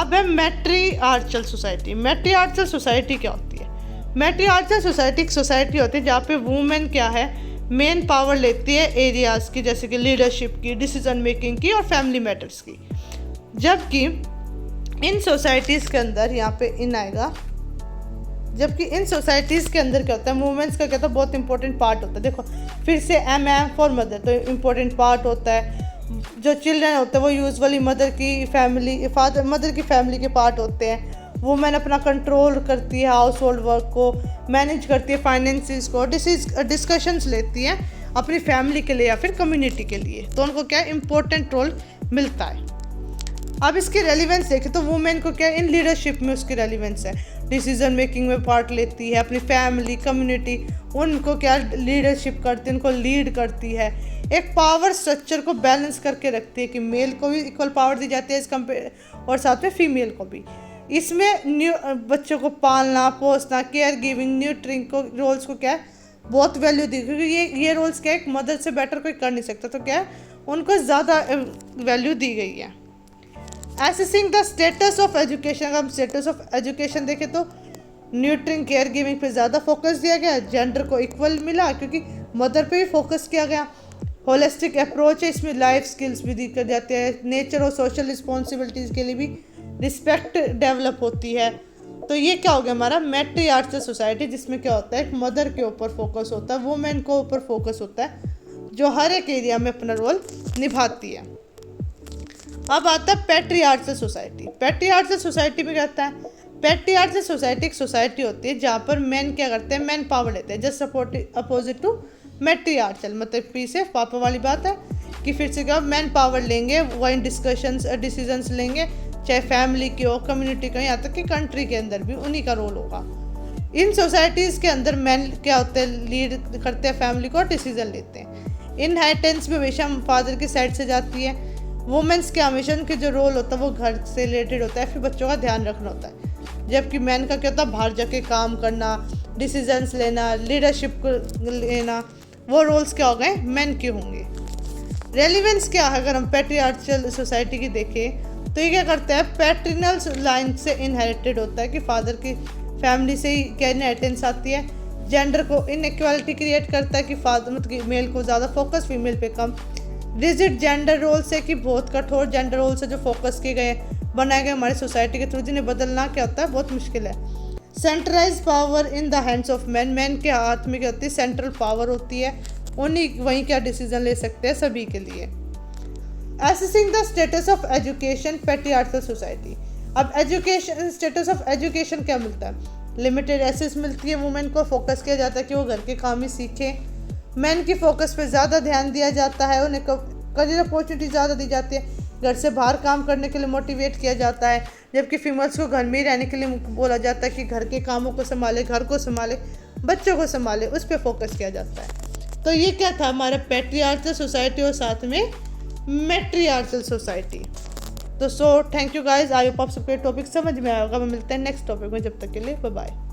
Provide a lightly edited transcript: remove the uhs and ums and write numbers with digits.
अब है मैट्रिआर्चल society. मैट्रिआर्चल society क्या होती है? मैट्रिआर्चल सोसाइटी एक सोसाइटी होती है जहाँ पे वुमेन क्या है, मेन पावर लेती है एरियाज़ की, जैसे कि लीडरशिप की, डिसीजन मेकिंग की और फैमिली मैटर्स की। जबकि इन सोसाइटीज़ के अंदर यहाँ पे इन आएगा, जबकि इन सोसाइटीज़ के अंदर क्या होता है, वुमेन्स का क्या होता है, बहुत इंपॉर्टेंट पार्ट होता है। देखो फिर से एम फॉर मदर, तो इम्पोर्टेंट पार्ट होता है। जो चिल्ड्रन होते हैं वो यूजुअली मदर की फैमिली के पार्ट होते हैं। वुमेन अपना कंट्रोल करती है हाउस होल्ड वर्क को, मैनेज करती है फाइनेंसिस को, डिस्कशंस लेती है अपनी फैमिली के लिए या फिर कम्युनिटी के लिए। तो उनको क्या इम्पोर्टेंट रोल मिलता है। अब इसकी रेलिवेंस देखें तो वुमेन को क्या इन लीडरशिप में उसकी रेलिवेंस है, डिसीजन मेकिंग में पार्ट लेती है, अपनी फैमिली कम्युनिटी उनको क्या लीडरशिप करती है, उनको लीड करती है, एक पावर स्ट्रक्चर को बैलेंस करके रखती है कि मेल को भी इक्वल पावर दी जाती है इस कंपेयर और साथ में फीमेल को भी। इसमें न्यू बच्चों को पालना पोसना, केयर गिविंग, न्यूट्रिंग को रोल्स को क्या है बहुत वैल्यू दी, क्योंकि ये रोल्स क्या है एक मदर से बेटर कोई कर नहीं सकता, तो क्या है उनको ज़्यादा वैल्यू दी गई है। Assessing the status of education, अगर हम स्टेटस ऑफ एजुकेशन देखें तो न्यूट्रिंग केयर गिविंग पे ज़्यादा फोकस दिया गया, जेंडर को इक्वल मिला क्योंकि मदर पे भी फोकस किया गया। होलिस्टिक अप्रोच है, इसमें लाइफ स्किल्स भी दी कर जाते हैं, नेचर और सोशल रिस्पॉन्सिबिलिटीज़ के लिए भी रिस्पेक्ट डेवलप होती है। तो ये क्या हो गया हमारा मैट्रिआर्चल सोसाइटी, जिसमें क्या होता है एक मदर के ऊपर फोकस होता है, वुमेन को ऊपर फोकस होता है, जो हर एक एरिया में अपना रोल निभाती है। अब आता है पैट्रिआर्चल सोसाइटी। पैट्रिआर्चल सोसाइटी में क्या होता है, पैट्रिआर्चल सोसाइटी एक सोसाइटी होती है जहाँ पर मेन क्या करते हैं, मैन पावर लेते हैं, जस्ट अपोजिट टू मैट्रिआर्चल। मतलब पी से पापा वाली बात है कि फिर से क्या मैन पावर लेंगे, वही डिसीजंस लेंगे, चाहे फैमिली की हो, कम्युनिटी का, यहाँ तक कि कंट्री के अंदर भी उन्हीं का रोल होगा। इन सोसाइटीज़ के अंदर मैन क्या होते हैं, लीड करते हैं फैमिली को, डिसीजन लेते हैं। इनहेरिटेंस भी हमेशा फादर की साइड से जाती है। वुमेन्स के हमेशा उनके जो रोल होता है वो घर से रिलेटेड होता है, फिर बच्चों का ध्यान रखना होता है। जबकि मैन का क्या होता है बाहर जाके काम करना, डिसीजंस लेना, लीडरशिप लेना, वो रोल्स क्या हो गए मैन के होंगे। रेलिवेंस क्या है अगर हम पैट्रिआर्चल सोसाइटी की देखें तो ये क्या करता है, पैट्रिनल लाइन से इनहेरिटेड होता है कि फादर की फैमिली से ही क्या इनहेरिटेंस आती है। जेंडर को इनइक्वालिटी क्रिएट करता है कि फादर मतलब कि मेल को ज़्यादा फोकस, फीमेल पे कम। रिजिड जेंडर रोल से कि बहुत कठोर जेंडर रोल से जो फोकस किए गए बनाए गए हमारी सोसाइटी के थ्रू, जिन्हें बदलना क्या होता है बहुत मुश्किल है। Centralise power in the hands of man, man के हाथ में क्या होती है सेंट्रल पावर होती है, उन्हीं वहीं क्या डिसीजन ले सकते हैं सभी के लिए। Assessing the status of education patriarchal society. अब एजुकेशन स्टेटस ऑफ एजुकेशन क्या मिलता है, लिमिटेड एसेस मिलती है वुमेन को, फोकस किया जाता है कि वो घर के काम ही सीखें। मैन की फोकस पे ज़्यादा ध्यान दिया जाता है, उन्हें करियर अपॉर्चुनिटी ज़्यादा दी जाती है, घर से बाहर काम करने के लिए मोटिवेट किया जाता है। जबकि फीमेल्स को घर में ही रहने के लिए बोला जाता है कि घर के कामों को संभाले, घर को संभाले, बच्चों को संभाले, उस पर फोकस किया जाता है। तो ये क्या था हमारा पैट्रिआर्चल सोसाइटी और साथ में मैट्रिआर्चल सोसाइटी। तो thank you guys, I hope आप सबको टॉपिक समझ में आएगा। मैं मिलते हैं नेक्स्ट टॉपिक में, जब तक के लिए बाय बाय।